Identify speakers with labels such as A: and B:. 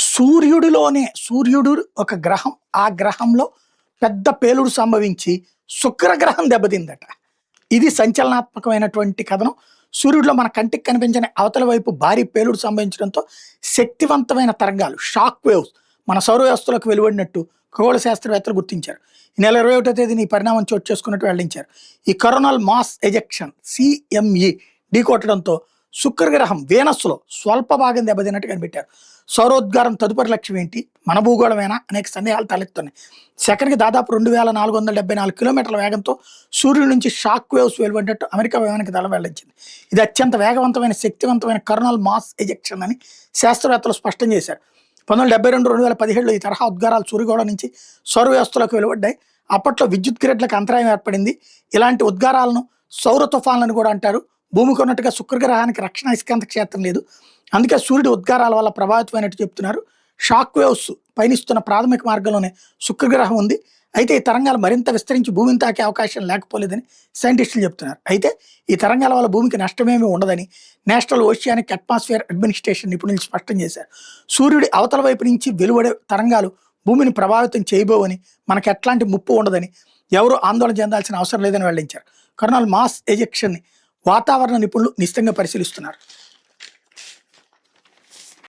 A: సూర్యుడు ఒక గ్రహం. ఆ గ్రహంలో పెద్ద పేలుడు సంభవించి శుక్రగ్రహం దెబ్బతిందట. ఇది సంచలనాత్మకమైనటువంటి కథనం. సూర్యుడిలో మన కంటికి కనిపించని అవతల వైపు భారీ పేలుడు సంభవించడంతో శక్తివంతమైన తరంగాలు, షాక్ వేవ్స్ మన సౌర వ్యవస్థలోకి వెలువడినట్టు ఖగోళ శాస్త్రవేత్తలు గుర్తించారు. ఈ నెల 21వ తేదీన ఈ పరిణామం చోటు చేసుకున్నట్టు వెల్లడించారు. ఈ కరోనల్ మాస్ ఎజెక్షన్ CME ఢీకొట్టడంతో శుక్రగ్రహం వీనస్లో స్వల్ప భాగం దెబ్బతిన్నట్టు కనిపెట్టారు. సౌరోద్గారం తదుపరి లక్ష్యం ఏంటి? మన భూగోళమేనా? అనేక సందేహాలు తలెత్తున్నాయి. సెకండ్కి దాదాపు 2474 కిలోమీటర్ల వేగంతో సూర్యుడి నుంచి షాక్ వేవ్స్ వెలువడినట్టు అమెరికా వైమానిక దళం వెల్లడించింది. ఇది అత్యంత వేగవంతమైన, శక్తివంతమైన కరోనల్ మాస్ ఎజెక్షన్ అని శాస్త్రవేత్తలు స్పష్టం చేశారు. 1972-2017లో ఈ తరహా ఉద్గారాలు సూర్యగోళం నుంచి సౌర వ్యవస్థలోకి వెలువడ్డాయి. అప్పట్లో విద్యుత్ గ్రిడ్లకు అంతరాయం ఏర్పడింది. ఇలాంటి ఉద్గారాలను సౌర తుఫాన్లను కూడా అంటారు. భూమికి ఉన్నట్టుగా శుక్రగ్రహానికి రక్షణ అయస్కాంత క్షేత్రం లేదు. అందుకే సూర్యుడి ఉద్గారాల వల్ల ప్రభావితమైనట్టు చెప్తున్నారు. షాక్ వేవ్స్ పయనిస్తున్న ప్రాథమిక మార్గంలోనే శుక్రగ్రహం ఉంది. అయితే ఈ తరంగాలు మరింత విస్తరించి భూమిని తాకే అవకాశం లేకపోలేదని సైంటిస్టులు చెప్తున్నారు. అయితే ఈ తరంగాల వల్ల భూమికి నష్టమేమీ ఉండదని నేషనల్ ఓషియానిక్ అట్మాస్ఫియర్ అడ్మినిస్ట్రేషన్ నిపుణులు స్పష్టం చేశారు. సూర్యుడి అవతల వైపు నుంచి వెలువడే తరంగాలు భూమిని ప్రభావితం చేయబోవని, మనకు ఎట్లాంటి ముప్పు ఉండదని, ఎవరూ ఆందోళన చెందాల్సిన అవసరం లేదని వెల్లడించారు. కరోనల్ మాస్ ఎజెక్షన్ ని వాతావరణ నిపుణులు నిశ్చితంగా పరిశీలిస్తున్నారు.